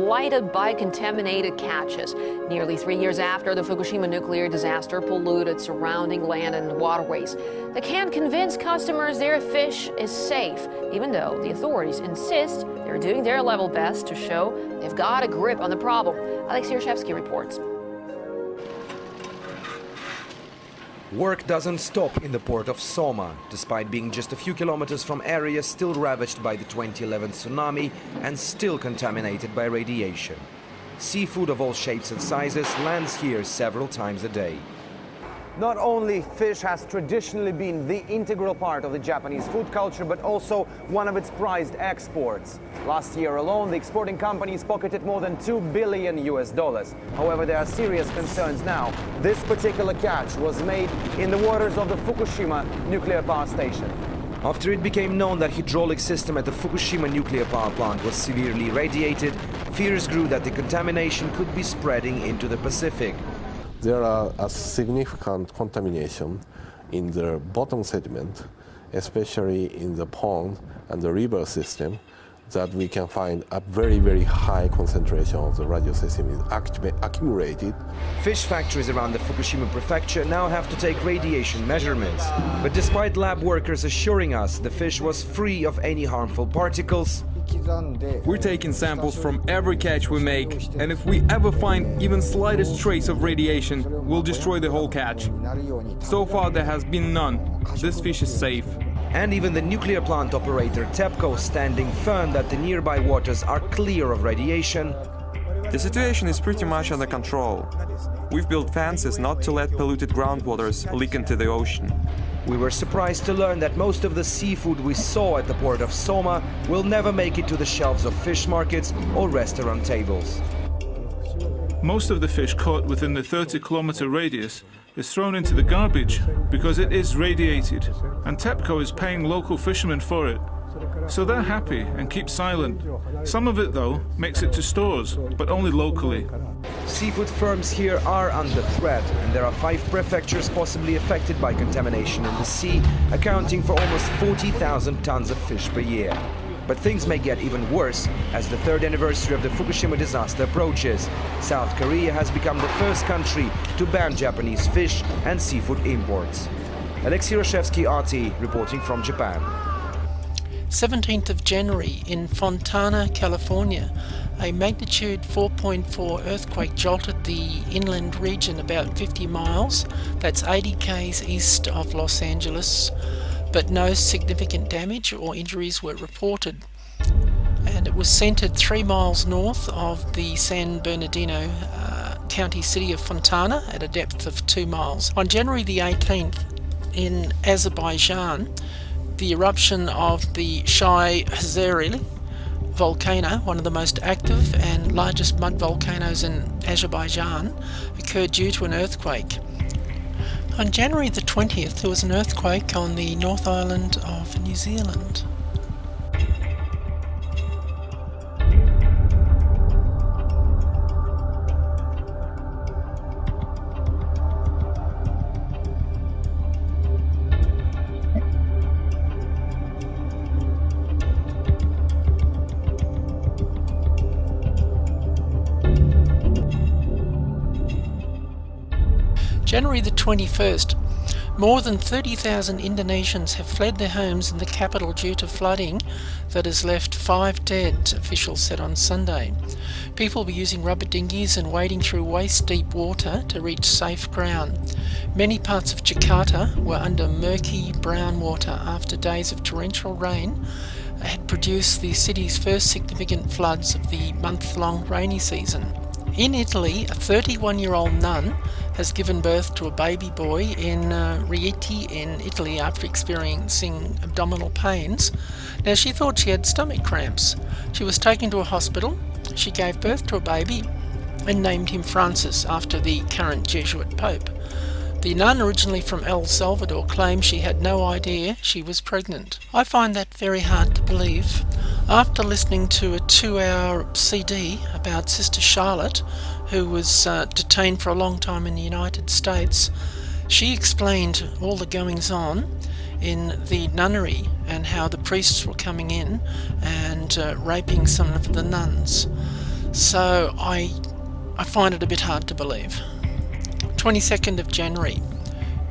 blighted by contaminated catches. Nearly 3 years after the Fukushima nuclear disaster polluted surrounding land and waterways, they can't convince customers their fish is safe, even though the authorities insist they're doing their level best to show they've got a grip on the problem. Alexei Reshevsky reports. Work doesn't stop in the port of Soma, despite being just a few kilometers from areas still ravaged by the 2011 tsunami and still contaminated by radiation. Seafood of all shapes and sizes lands here several times a day. Not only fish has traditionally been the integral part of the Japanese food culture, but also one of its prized exports. Last year alone, the exporting companies pocketed more than $2 billion. However, there are serious concerns now. This particular catch was made in the waters of the Fukushima nuclear power station. After it became known that hydraulic system at the Fukushima nuclear power plant was severely irradiated, fears grew that the contamination could be spreading into the Pacific. There are a significant contamination in the bottom sediment, especially in the pond and the river system, that we can find a very, very high concentration of the radiocesium accumulated. Fish factories around the Fukushima prefecture now have to take radiation measurements. But despite lab workers assuring us the fish was free of any harmful particles, we're taking samples from every catch we make, and if we ever find even slightest trace of radiation, we'll destroy the whole catch. So far there has been none. This fish is safe. And even the nuclear plant operator TEPCO standing firm that the nearby waters are clear of radiation. The situation is pretty much under control. We've built fences not to let polluted groundwaters leak into the ocean. We were surprised to learn that most of the seafood we saw at the port of Soma will never make it to the shelves of fish markets or restaurant tables. Most of the fish caught within the 30-kilometer radius is thrown into the garbage because it is radiated, and TEPCO is paying local fishermen for it. So they're happy and keep silent. Some of it, though, makes it to stores, but only locally. Seafood firms here are under threat, and there are 5 prefectures possibly affected by contamination in the sea, accounting for almost 40,000 tons of fish per year. But things may get even worse as the 3rd anniversary of the Fukushima disaster approaches. South Korea has become the first country to ban Japanese fish and seafood imports. Alexei Reshevsky, RT, reporting from Japan. 17th of January in Fontana, California, a magnitude 4.4 earthquake jolted the inland region about 50 miles, that's 80 k's east of Los Angeles, but no significant damage or injuries were reported. And it was centered 3 miles north of the San Bernardino county city of Fontana at a depth of 2 miles. On January the 18th in Azerbaijan, the eruption of the Shai Hazarili volcano, one of the most active and largest mud volcanoes in Azerbaijan, occurred due to an earthquake. On January the 20th, there was an earthquake on the North Island of New Zealand. January the 21st, more than 30,000 Indonesians have fled their homes in the capital due to flooding that has left 5 dead, officials said on Sunday. People were using rubber dinghies and wading through waist-deep water to reach safe ground. Many parts of Jakarta were under murky brown water after days of torrential rain had produced the city's first significant floods of the month-long rainy season. In Italy, a 31-year-old nun has given birth to a baby boy in Rieti in Italy after experiencing abdominal pains. Now, she thought she had stomach cramps. She was taken to a hospital. She gave birth to a baby and named him Francis after the current Jesuit Pope. The nun, originally from El Salvador, claimed she had no idea she was pregnant. I find that very hard to believe. After listening to a 2-hour CD about Sister Charlotte, who was detained for a long time in the United States, she explained all the goings-on in the nunnery and how the priests were coming in and raping some of the nuns. So I find it a bit hard to believe. 22nd of January.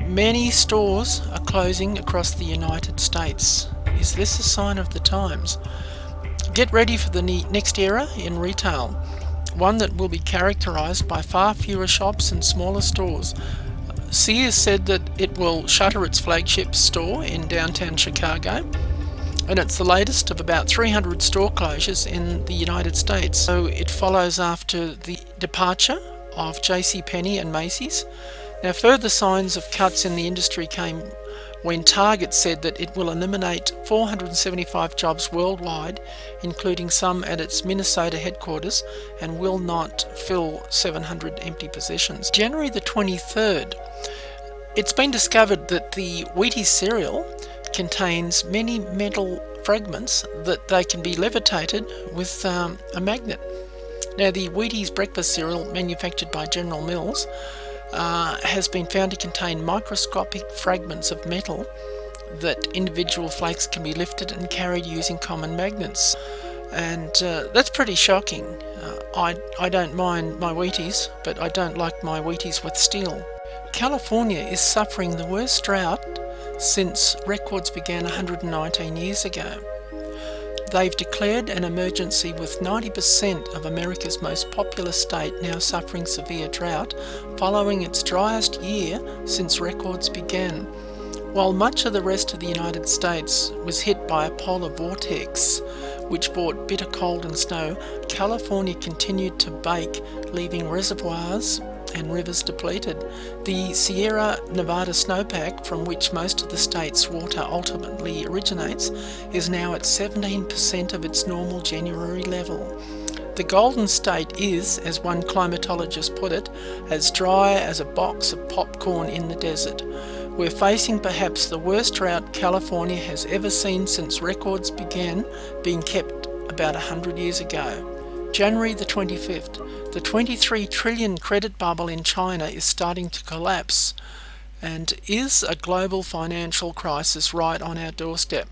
Many stores are closing across the United States. Is this a sign of the times? Get ready for the next era in retail, one that will be characterised by far fewer shops and smaller stores. Sears said that it will shutter its flagship store in downtown Chicago, and it's the latest of about 300 store closures in the United States. So it follows after the departure of JCPenney and Macy's. Now, further signs of cuts in the industry came when Target said that it will eliminate 475 jobs worldwide, including some at its Minnesota headquarters, and will not fill 700 empty positions. January the 23rd, it's been discovered that the Wheaties cereal contains many metal fragments that they can be levitated with a magnet. Now, the Wheaties breakfast cereal manufactured by General Mills has been found to contain microscopic fragments of metal that individual flakes can be lifted and carried using common magnets. And that's pretty shocking. I don't mind my Wheaties, but I don't like my Wheaties with steel. California is suffering the worst drought since records began 119 years ago. They've declared an emergency with 90% of America's most populous state now suffering severe drought following its driest year since records began. While much of the rest of the United States was hit by a polar vortex, which brought bitter cold and snow, California continued to bake, leaving reservoirs and rivers depleted. The Sierra Nevada snowpack, from which most of the state's water ultimately originates, is now at 17% of its normal January level. The Golden State is, as one climatologist put it, as dry as a box of popcorn in the desert. We're facing perhaps the worst drought California has ever seen since records began being kept about 100 years ago. January the 25th, the 23 trillion credit bubble in China is starting to collapse. And is a global financial crisis right on our doorstep?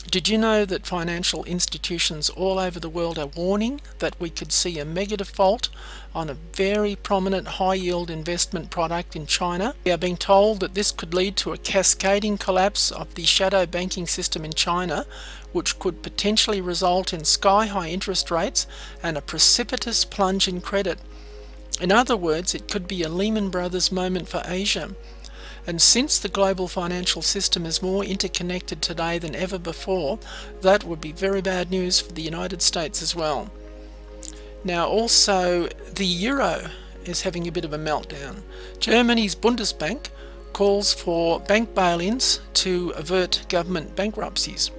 Did you know that financial institutions all over the world are warning that we could see a mega default on a very prominent high-yield investment product in China? We are being told that this could lead to a cascading collapse of the shadow banking system in China, which could potentially result in sky-high interest rates and a precipitous plunge in credit. In other words, it could be a Lehman Brothers moment for Asia. And since the global financial system is more interconnected today than ever before, that would be very bad news for the United States as well. Now also, the euro is having a bit of a meltdown. Germany's Bundesbank calls for bank bail-ins to avert government bankruptcies.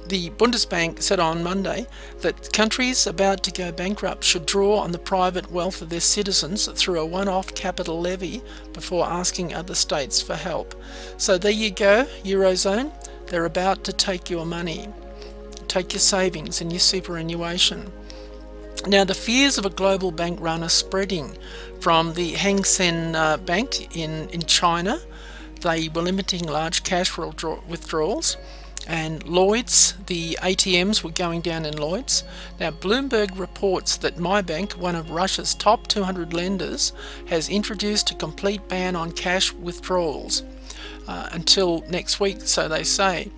The Bundesbank said on Monday that countries about to go bankrupt should draw on the private wealth of their citizens through a one-off capital levy before asking other states for help. So there you go, Eurozone. They're about to take your money, take your savings and your superannuation. Now, the fears of a global bank run are spreading from the Hang Seng Bank in China. They were limiting large cash withdrawals. And Lloyd's, the ATMs were going down in Lloyd's. Now, Bloomberg reports that my bank, one of Russia's top 200 lenders, has introduced a complete ban on cash withdrawals until next week, so they say.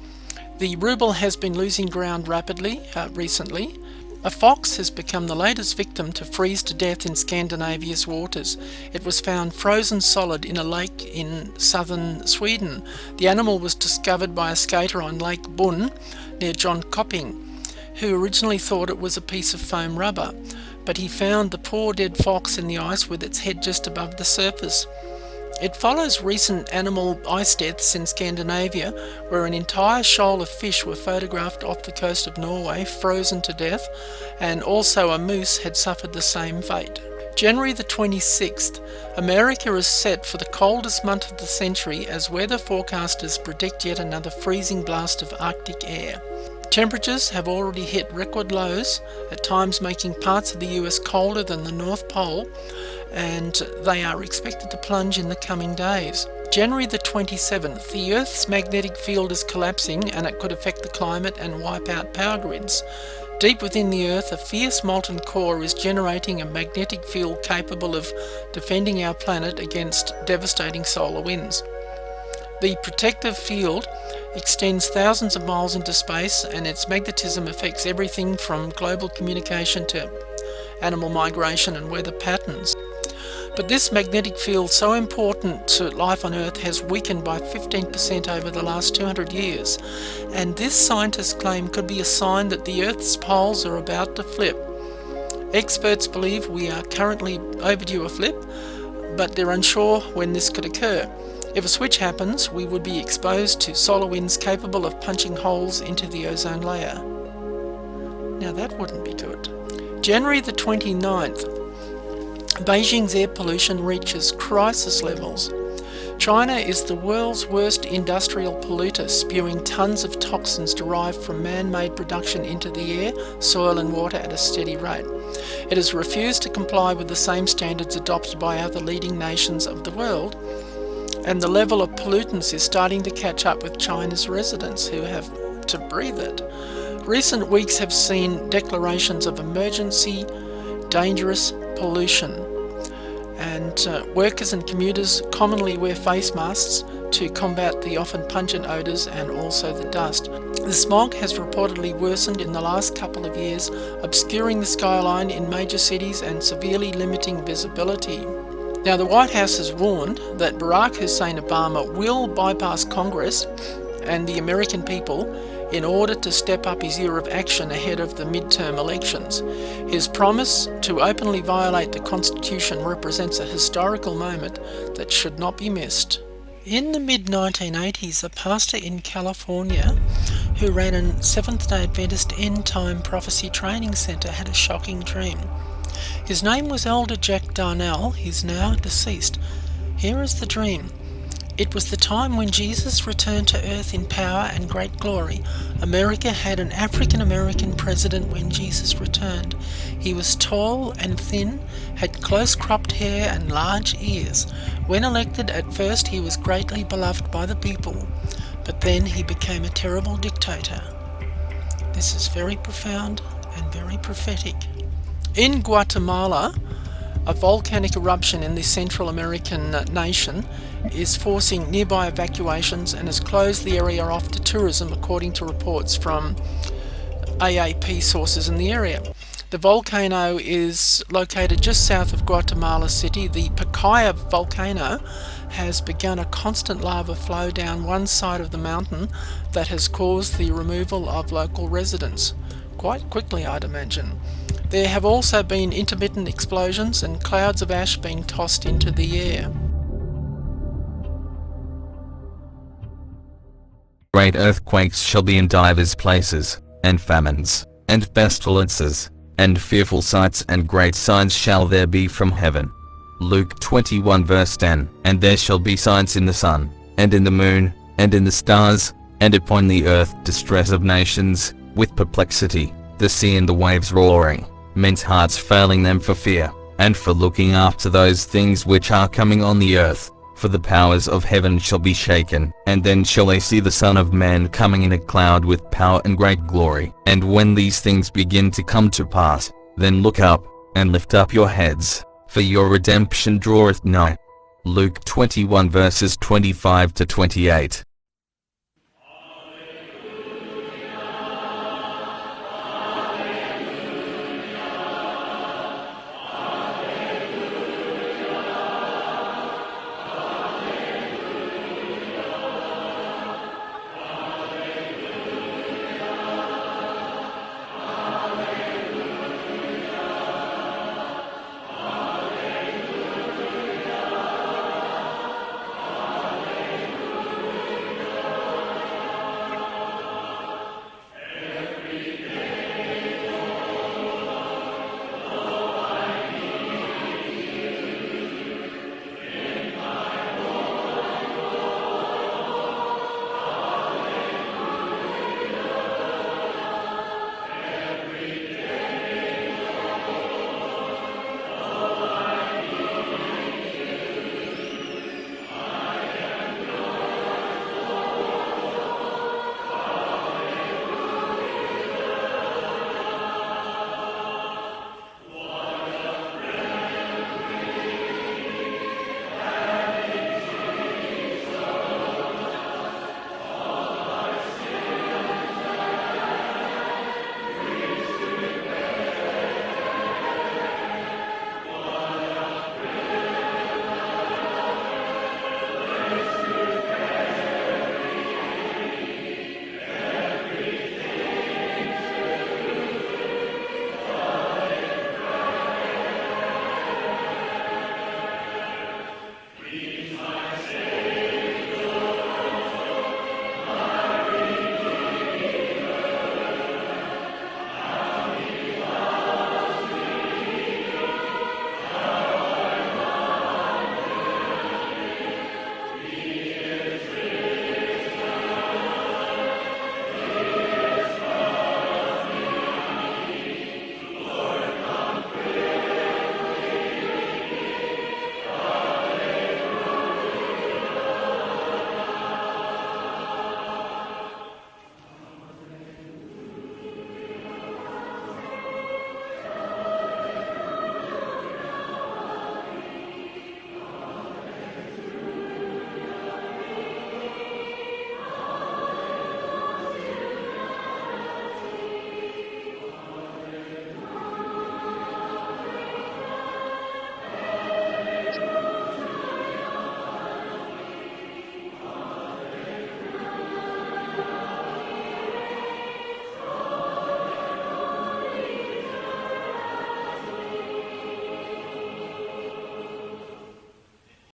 The ruble has been losing ground rapidly recently. A fox has become the latest victim to freeze to death in Scandinavia's waters. It was found frozen solid in a lake in southern Sweden. The animal was discovered by a skater on Lake Bunn near Jönköping, who originally thought it was a piece of foam rubber, but he found the poor dead fox in the ice with its head just above the surface. It follows recent animal ice deaths in Scandinavia, where an entire shoal of fish were photographed off the coast of Norway, frozen to death, and also a moose had suffered the same fate. January the 26th, America is set for the coldest month of the century as weather forecasters predict yet another freezing blast of Arctic air. Temperatures have already hit record lows, at times making parts of the US colder than the North Pole, and they are expected to plunge in the coming days. January the 27th, the Earth's magnetic field is collapsing and it could affect the climate and wipe out power grids. Deep within the Earth, a fierce molten core is generating a magnetic field capable of defending our planet against devastating solar winds. The protective field extends thousands of miles into space, and its magnetism affects everything from global communication to animal migration and weather patterns. But this magnetic field, so important to life on Earth, has weakened by 15% over the last 200 years, and this scientists claim could be a sign that the Earth's poles are about to flip. Experts believe we are currently overdue a flip, but they're unsure when this could occur. If a switch happens, we would be exposed to solar winds capable of punching holes into the ozone layer. Now that wouldn't be good. January the 29th, Beijing's air pollution reaches crisis levels. China is the world's worst industrial polluter, spewing tons of toxins derived from man-made production into the air, soil and water at a steady rate. It has refused to comply with the same standards adopted by other leading nations of the world, and the level of pollutants is starting to catch up with China's residents who have to breathe it. Recent weeks have seen declarations of emergency, dangerous pollution, and workers and commuters commonly wear face masks to combat the often pungent odours and also the dust. The smog has reportedly worsened in the last couple of years, obscuring the skyline in major cities and severely limiting visibility. Now, the White House has warned that Barack Hussein Obama will bypass Congress and the American people in order to step up his year of action ahead of the midterm elections. His promise to openly violate the Constitution represents a historical moment that should not be missed. In the mid-1980s, a pastor in California who ran a Seventh-day Adventist end-time prophecy training centre had a shocking dream. His name was Elder Jack Darnell. He's now deceased. Here is the dream. It was the time when Jesus returned to earth in power and great glory. America had an African-American president when Jesus returned. He was tall and thin, had close-cropped hair and large ears. When elected, at first he was greatly beloved by the people, but then he became a terrible dictator. This is very profound and very prophetic. In Guatemala, a volcanic eruption in this Central American nation is forcing nearby evacuations and has closed the area off to tourism, according to reports from AAP sources in the area. The volcano is located just south of Guatemala City. The Pacaya volcano has begun a constant lava flow down one side of the mountain that has caused the removal of local residents. Quite quickly, I'd imagine. There have also been intermittent explosions and clouds of ash being tossed into the air. Great earthquakes shall be in divers places, and famines, and pestilences, and fearful sights and great signs shall there be from heaven. Luke 21 verse 10. And there shall be signs in the sun, and in the moon, and in the stars, and upon the earth distress of nations, with perplexity, the sea and the waves roaring, men's hearts failing them for fear, and for looking after those things which are coming on the earth. For the powers of heaven shall be shaken, and then shall they see the Son of Man coming in a cloud with power and great glory. And when these things begin to come to pass, then look up, and lift up your heads, for your redemption draweth nigh. Luke 21 verses 25 to 28.